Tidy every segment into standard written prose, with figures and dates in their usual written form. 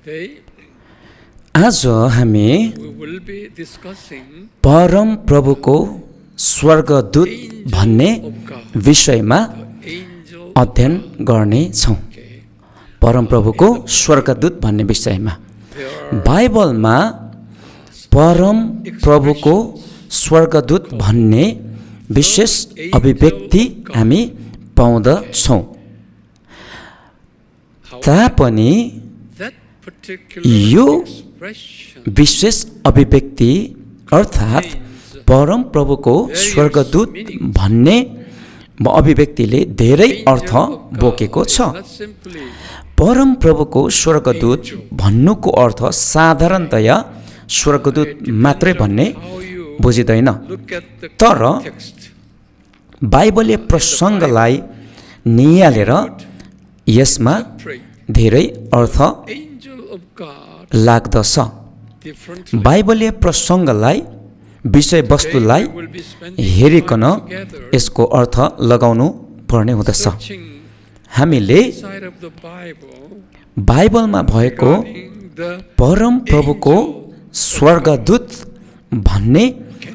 आज हामी परम प्रभुको स्वर्गदूत भन्ने विषयमा अध्ययन गर्ने छौं। परम प्रभुको स्वर्गदूत भन्ने विषयमा बाइबलमा परम प्रभुको स्वर्गदूत भन्ने विशेष अभिव्यक्ति हामी पाउँदछौं। तापनि यो विशेष अभिव्यक्ति अर्थात् परम प्रभुको स्वर्गदूत भन्ने अभिव्यक्तिले धेरै अर्थ बोकेको छ। परम प्रभुको स्वर्गदूत भन्नुको अर्थ साधारणतया स्वर्गदूत मात्रै भन्ने बुझिँदैन, तर बाइबलीय प्रसङ्गलाई नियालेर यसमा धेरै अर्थ लाग्दछ। बाइबलीय प्रसङ्गलाई विषयवस्तुलाई हेरिकन यसको अर्थ लगाउनु पर्ने हुँदछ। हामीले बाइबलमा भएको परम प्रभुको स्वर्गदूत भन्ने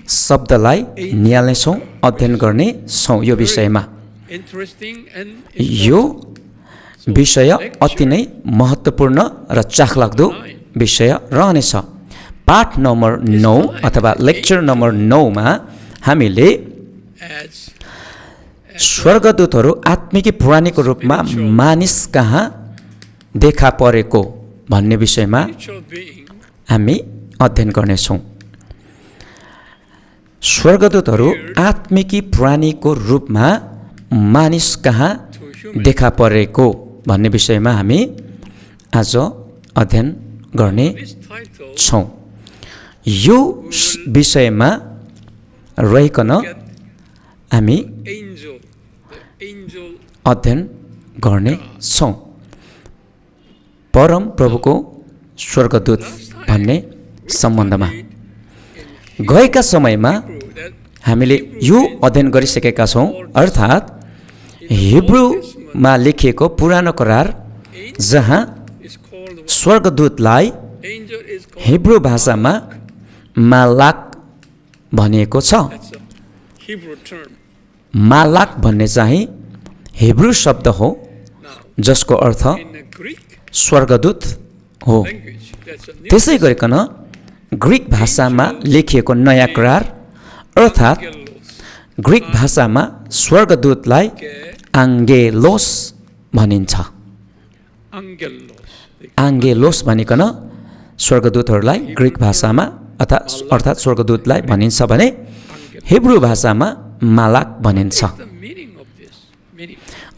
शब्दलाई निहाल्नेछौँ, अध्ययन गर्नेछौँ। यो विषयमा यो विषय अति नै महत्त्वपूर्ण र चाखलाग्दो विषय रहनेछ। पाठ नम्बर 9 अथवा लेक्चर नम्बर 9 मा हामीले स्वर्गदूतहरू आत्मिकी प्राणीको रूपमा मानिस कहाँ देखा परेको भन्ने विषयमा हामी अध्ययन गर्नेछौँ। स्वर्गदूतहरू आत्मिकी प्राणीको रूपमा मानिस कहाँ देखा परेको भन्ने विषयमा हामी आज अध्ययन गर्ने छौँ। यो विषयमा रहिकन हामी अध्ययन गर्ने छौँ। परम प्रभुको स्वर्गदूत भन्ने सम्बन्धमा गएका समयमा हामीले यो अध्ययन गरिसकेका छौँ, अर्थात् हिब्रूमा लेखिएको पुरानो करार जहाँ स्वर्गदूतलाई हिब्रू भाषामा मालाक भनिएको छ। मालाक भन्ने चाहिँ हिब्रू शब्द हो जसको अर्थ स्वर्गदूत हो। त्यसै गरिकन ग्रीक भाषामा लेखिएको नयाँ करार अर्थात् ग्रीक भाषामा स्वर्गदूतलाई आङ्गेलोस भनिन्छ। आङ्गेलोस भनिकन स्वर्गदूतहरूलाई ग्रीक भाषामा अर्थात् स्वर्गदूतलाई भनिन्छ भने हिब्रू भाषामा मालाक भनिन्छ।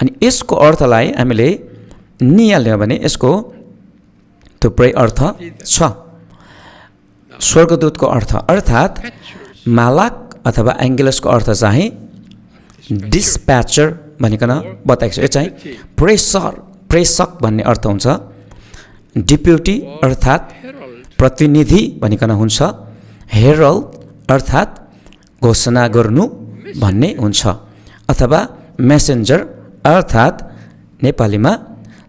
अनि यसको अर्थलाई हामीले निहाल्यौँ भने यसको थुप्रै अर्थ छ। स्वर्गदूतको अर्थ अर्थात् मालाक अथवा एङ्गेलसको अर्थ चाहिँ डिस्प्याचर भनिकन बताएको छ। यो चाहिँ प्रेषक भन्ने अर्थ हुन्छ। डिप्युटी अर्थात् प्रतिनिधि भनिकन हुन्छ। हेरल्ड अर्थात् घोषणा गर्नु भन्ने हुन्छ, अथवा मेसेन्जर अर्थात् नेपालीमा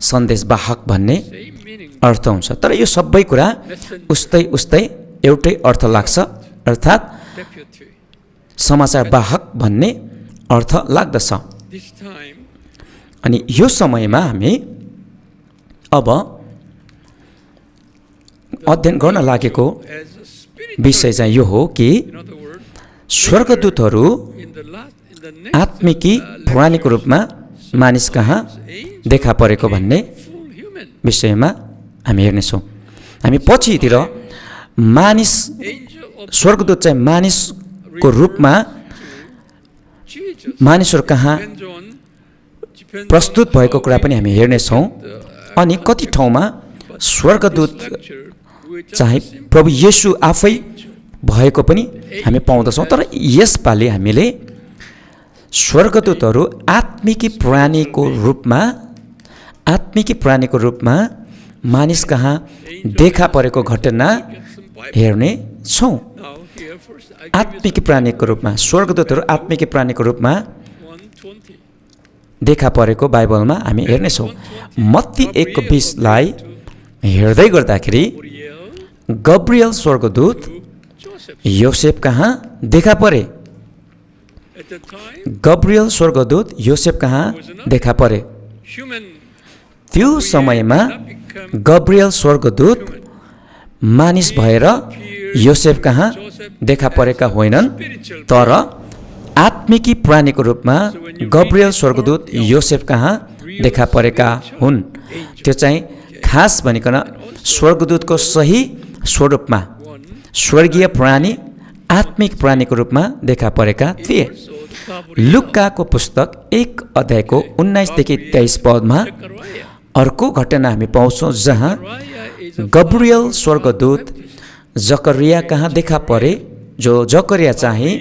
सन्देशवाहक भन्ने अर्थ हुन्छ। तर यो सबै कुरा उस्तै एउटै अर्थ लाग्छ, अर्थात् समाचारवाहक भन्ने अर्थ लाग्दछ। अनि यो समयमा हामी अब अध्ययन गर्न लागेको विषय चाहिँ यो हो कि स्वर्गदूतहरू आत्मिकी प्राणीको रूपमा मानिस कहाँ देखा परेको भन्ने विषयमा हामी हेर्नेछौँ। हामी पछितिर मानिस स्वर्गदूत चाहिँ मानिसको रूपमा मानिसहरू कहाँ प्रस्तुत भएको कुरा पनि हामी हेर्नेछौँ। अनि कति ठाउँमा स्वर्गदूत चाहिँ प्रभु येशू आफै भएको पनि हामी पाउँदछौँ। तर यसपालि हामीले स्वर्गदूतहरू आत्मिकी प्राणीको रूपमा मानिस कहाँ देखा परेको घटना हेर्ने छौँ। आत्मिकी प्राणीको रूपमा स्वर्गदूतहरू आत्मिकी प्राणीको रूपमा देखा परेको बाइबलमा हामी हेर्नेछौँ। मत्ती 1:20 लाई हेर्दै गर्दाखेरि गब्रियल स्वर्गदूत योसेफ कहाँ देखा परे। गब्रियल स्वर्गदूत योसेफ कहाँ देखा परे। त्यो समयमा गब्रियल स्वर्गदूत मानिस भएर योसेफ कहाँ देखा परेका होइनन्, तर आत्मिकी प्राणीको रूपमा गब्रियल स्वर्गदूत योसेफ कहाँ देखा परेका हुन्। त्यो चाहिँ खास भनिकन स्वर्गदूतको सही स्वरूपमा स्वर्गीय प्राणी आत्मिक प्राणीको रूपमा देखा परेका थिए। लुक्काको पुस्तक 1 अध्यायको 19देखि 23 पदमा अर्को घटना हामी पाउँछौँ जहाँ गब्रियल स्वर्गदूत जकरिया कहाँ देखा परे, जो जकरिया चाहिँ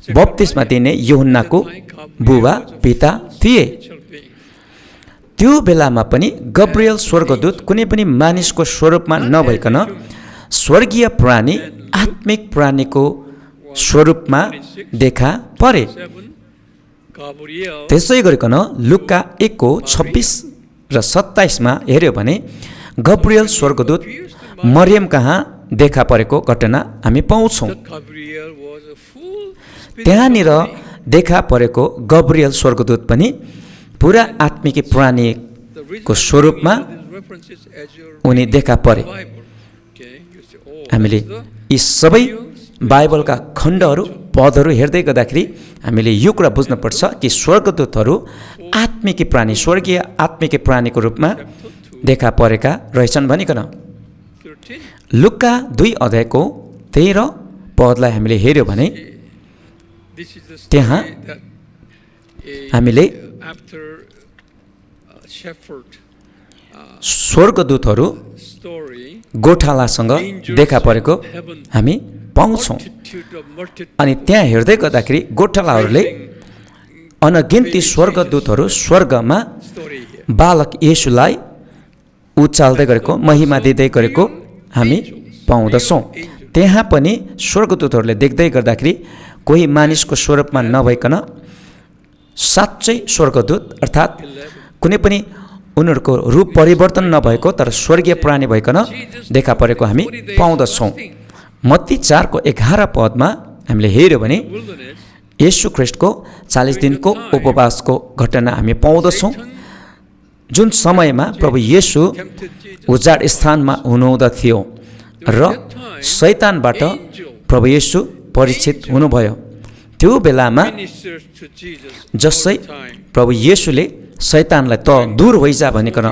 बप्तिस्मा दिने यूहन्नाको बुबा पिता थिए। त्यो बेलामा पनि गब्रियल स्वर्गदूत कुनै पनि मानिसको स्वरूपमा नभइकन स्वर्गीय प्राणी आत्मिक प्राणीको स्वरूपमा देखा परे। त्यसै गरिकन लुक्का 1:26 र 27मा हेर्यो भने गब्रियल स्वर्गदूत मरियम कहाँ देखा परेको घटना हामी पाउँछौँ। त्यहाँनिर देखा परेको गब्रियल स्वर्गदूत पनि पुरा आत्मिक प्राणीको स्वरूपमा उनी देखा परे। हामीले यी सबै बाइबलका खण्डहरू पदहरू हेर्दै गर्दाखेरि हामीले यो कुरा बुझ्नुपर्छ कि स्वर्गदूतहरू आत्मिकी प्राणी स्वर्गीय आत्मिकी प्राणीको रूपमा देखा परेका रहेछन् भनिकन लुक्का 2 अध्यायको 13 पदलाई हामीले हेर्यो भने त्यहाँ हामीले स्वर्गदूतहरू गोठालासँग देखा परेको हामी पाउँछौँ। अनि त्यहाँ हेर्दै गर्दाखेरि गोठालाहरूले अनगिन्ती स्वर्गदूतहरू स्वर्गमा बालक येशूलाई उचाल्दै गरेको महिमा दिँदै गरेको हामी पाउँदछौँ। त्यहाँ पनि स्वर्गदूतहरूले देख्दै गर्दाखेरि कोही मानिसको स्वरूपमा नभइकन साँच्चै स्वर्गदूत अर्थात् कुनै पनि उनीहरूको रूप परिवर्तन नभएको तर स्वर्गीय प्राणी भइकन देखा परेको हामी पाउँदछौँ। मत्ती 4:11 पदमा हामीले हेर्यो भने येशू ख्रीष्टको 40 दिनको उपवासको घटना हामी पाउँदछौँ, जुन समयमा प्रभु येशू उजाड स्थानमा हुनुहुँदथ्यो र शैतानबाट प्रभु येशू परीक्षित हुनुभयो। त्यो बेलामा जसै प्रभु येशूले शैतानलाई त दूर होइजा भनिकन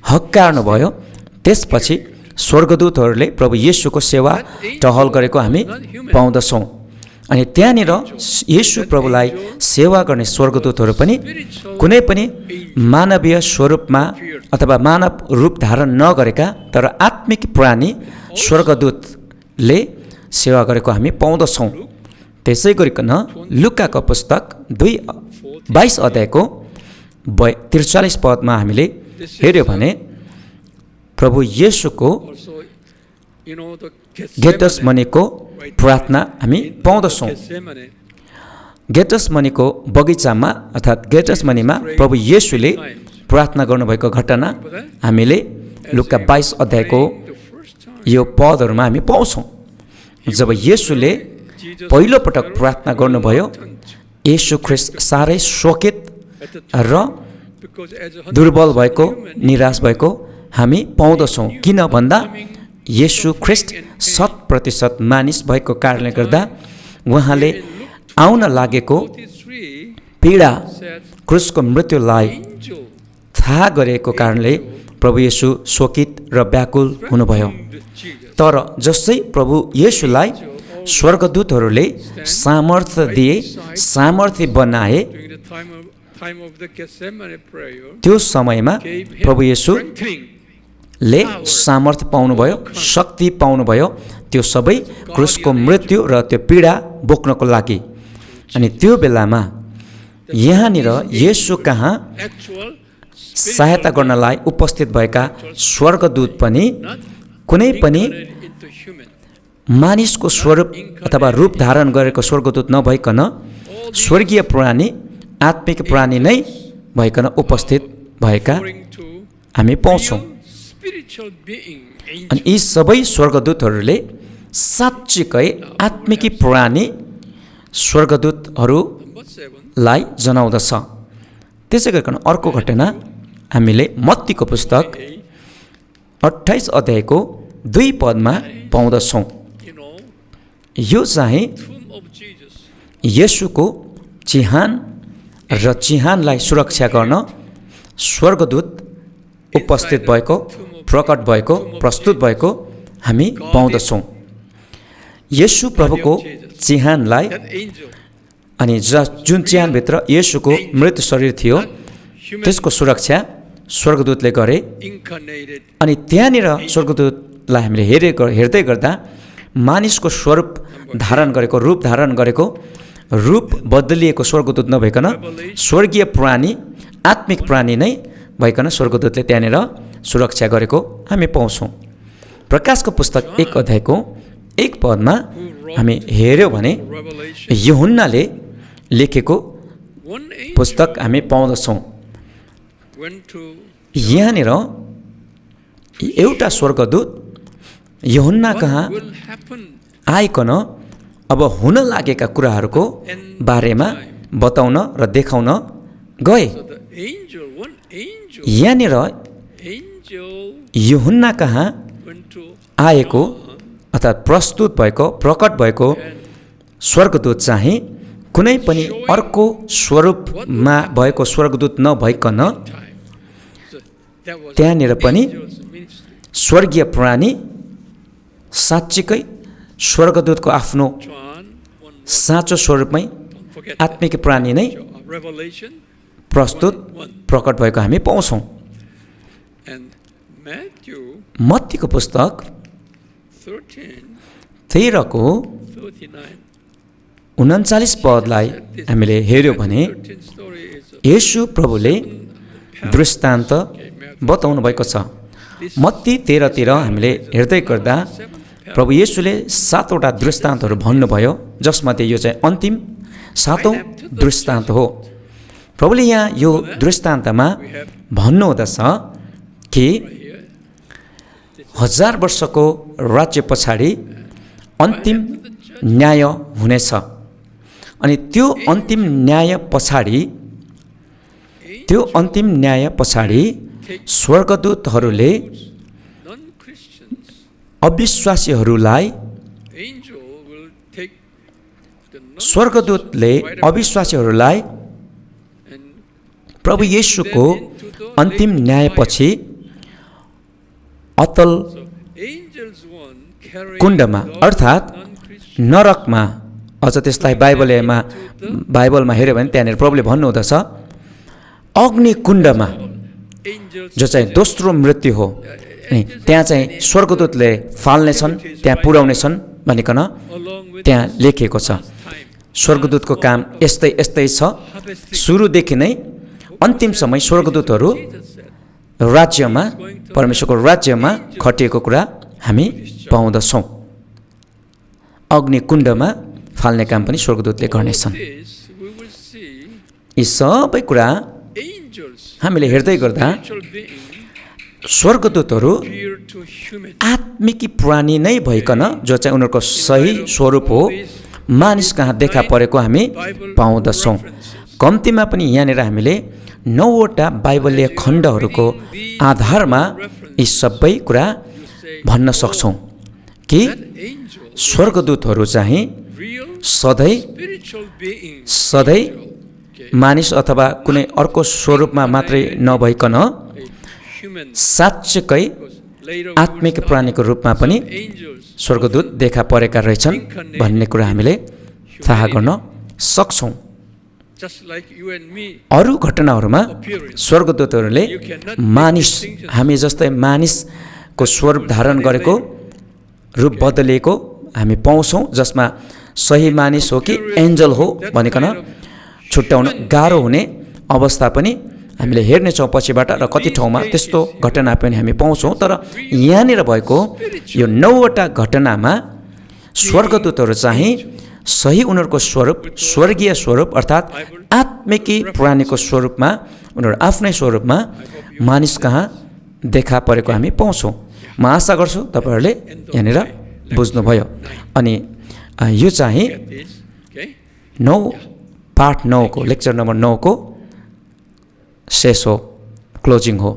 हक्कार्नु भयो, त्यसपछि स्वर्गदूतहरूले प्रभु येशूको सेवा टहल गरेको हामी पाउँदछौँ। अनि त्यहाँनिर येशू प्रभुलाई सेवा गर्ने स्वर्गदूतहरू पनि कुनै पनि मानवीय स्वरूपमा अथवा मानव रूप धारण नगरेका तर आत्मिक प्राणी स्वर्गदूतले सेवा गरेको हामी पाउँदछौँ। त्यसै गरिकन लुक्काको पुस्तक 22 अध्यायको 43 पदमा हामीले हेर्यो भने प्रभु येशूको गेतसमनीको प्रार्थना हामी पाउँदछौँ। गेतसमनीको बगैँचामा अर्थात् गेतसमनीमा प्रभु येशूले प्रार्थना गर्नुभएको घटना हामीले लुक्का 22 अध्यायको यो पदहरूमा हामी पाउँछौँ। जब येशूले पहिलोपटक प्रार्थना गर्नुभयो, येशू ख्रीष्ट साह्रै शोकित र दुर्बल भएको निराश भएको हामी पाउँदछौँ। किन भन्दा येशू ख्रीष्ट 100% मानिस भएको कारणले गर्दा उहाँले आउन लागेको पीडा क्रुसको मृत्युलाई थाहा गरेको कारणले प्रभु येशू शोकित र व्याकुल हुनुभयो। तर जसै प्रभु येशूलाई स्वर्गदूतहरूले सामर्थ्य दिए, सामर्थ्य बनाए, त्यो समयमा प्रभु येशूले सामर्थ्य पाउनुभयो, शक्ति पाउनुभयो त्यो सबै क्रुसको मृत्यु र त्यो पीडा बोक्नको लागि। अनि त्यो बेलामा यहाँनिर येशू कहाँ सहायता गर्नलाई उपस्थित भएका स्वर्गदूत पनि कुनै पनि मानिसको स्वरूप अथवा रूप धारण गरेको स्वर्गदूत नभइकन स्वर्गीय प्राणी आत्मिक प्राणी नै भइकन उपस्थित भएका हामी पाउँछौँ। अनि यी सबै स्वर्गदूतहरूले साँच्चीकै आत्मिकी प्राणी स्वर्गदूतहरूलाई जनाउँदछ। त्यसै गरिकन अर्को घटना हामीले मत्तीको पुस्तक 28 अध्यायको 2 पदमा पाउँदछौँ। यो चाहिँ येशूको चिहान र चिहानलाई सुरक्षा गर्न स्वर्गदूत उपस्थित भएको, प्रकट भएको, प्रस्तुत भएको हामी पाउँदछौँ। येशू प्रभुको चिहानलाई अनि जुन चिहानभित्र येशूको मृत शरीर थियो त्यसको सुरक्षा स्वर्गदूतले गरे। अनि त्यहाँनिर स्वर्गदूतलाई हामीले हेर्दै गर्दा मानिसको स्वरूप धारण गरेको, रूप धारण गरेको, रूप बदलिएको स्वर्गदूत नभइकन स्वर्गीय प्राणी, आत्मिक प्राणी नै भइकन स्वर्गदूतले त्यहाँनिर सुरक्षा गरेको हामी पाउँछौँ। प्रकाशको पुस्तक 1 अध्यायको 1 पदमा हामी हेऱ्यौँ भने यूहन्नाले लेखेको पुस्तक हामी पाउँदछौँ। यहाँनिर एउटा स्वर्गदूत यूहन्ना कहाँ आइकन अब हुन लागेका कुराहरूको बारेमा बताउन र देखाउन गए। यहाँनिर यूहन्ना कहाँ आएको अर्थात् प्रस्तुत भएको, प्रकट भएको स्वर्गदूत चाहिँ कुनै पनि अर्को स्वरूपमा भएको स्वर्गदूत नभइकन त्यहाँनिर पनि स्वर्गीय प्राणी साँच्चीकै स्वर्गदूतको आफ्नो साँचो स्वरूपमै आत्मिक प्राणी नै प्रस्तुत, प्रकट भएको हामी पाउँछौँ। मत्तीको पुस्तक 13 को 39 पदलाई हामीले हेऱ्यौँ भने येशू प्रभुले दृष्टान्त बताउनु भएको छ। मत्ती 13 तिर हामीले हेर्दै गर्दा प्रभु येशूले 7 वटा दृष्टान्तहरू भन्नुभयो, जसमध्ये यो चाहिँ अन्तिम 7औं दृष्टान्त हो। प्रभुले यहाँ यो दृष्टान्तमा भन्नुहुँदछ कि 1000 वर्षको राज्य पछाडि अन्तिम न्याय हुनेछ। अनि त्यो अन्तिम न्याय पछाडि स्वर्गदूतहरूले अविश्वासीहरूलाई प्रभु येशूको अन्तिम न्यायपछि अतल कुण्डमा अर्थात् नरकमा, अझ त्यसलाई बाइबलमा हेऱ्यो भने त्यहाँनिर प्रभुले भन्नुहुँदछ अग्निकुण्डमा, जो चाहिँ दोस्रो मृत्यु हो, त्यहाँ चाहिँ स्वर्गदूतले फाल्नेछन्, त्यहाँ पुर्याउनेछन् भनिकन त्यहाँ लेखिएको छ। स्वर्गदूतको काम यस्तै छ। सुरुदेखि नै अन्तिम समय स्वर्गदूतहरू राज्यमा, परमेश्वरको राज्यमा खटिएको कुरा हामी पाउँदछौँ। अग्निकुण्डमा फाल्ने काम पनि स्वर्गदूतले गर्नेछन्। यी सबै कुरा हामीले हेर्दै गर्दा स्वर्गदूतहरू आत्मिकी प्राणी नै भइकन, जो चाहिँ उनीहरूको सही स्वरूप हो, मानिस कहाँ देखा परेको हामी पाउँदछौँ। कम्तीमा पनि यहाँनिर हामीले 9 वटा बाइबलीय खण्डहरूको आधारमा यी सबै कुरा भन्न सक्छौँ कि स्वर्गदूतहरू चाहिँ सधैँ मानिस अथवा कुनै अर्को स्वरूपमा मात्रै नभइकन साँच्चैकै आत्मिक प्राणीको रूपमा पनि स्वर्गदूत देखा परेका रहेछन् भन्ने कुरा हामीले थाहा गर्न सक्छौँ। अरू घटनाहरूमा स्वर्गदूतहरूले हामी जस्तै मानिसको स्वरूप धारण गरेको, रूप बदलिएको हामी पाउँछौँ, जसमा सही मानिस हो कि एन्जल हो भनिकन छुट्याउन गाह्रो हुने अवस्था पनि हामीले हेर्नेछौँ पछिबाट, र कति ठाउँमा त्यस्तो घटना पनि हामी पाउँछौँ। तर यहाँनिर भएको यो 9 वटा घटनामा स्वर्गदूतहरू चाहिँ सही उनीहरूको स्वरूप, स्वर्गीय स्वरूप अर्थात् आत्मिकी प्राणीको स्वरूपमा, उनीहरू आफ्नै स्वरूपमा मानिस कहाँ देखा परेको हामी पाउँछौँ। म आशा गर्छु तपाईँहरूले यहाँनिर बुझ्नुभयो। अनि यो चाहिँ 9 पाठ 9 को लेक्चर नम्बर 9 को शेष हो, क्लोजिङ हो।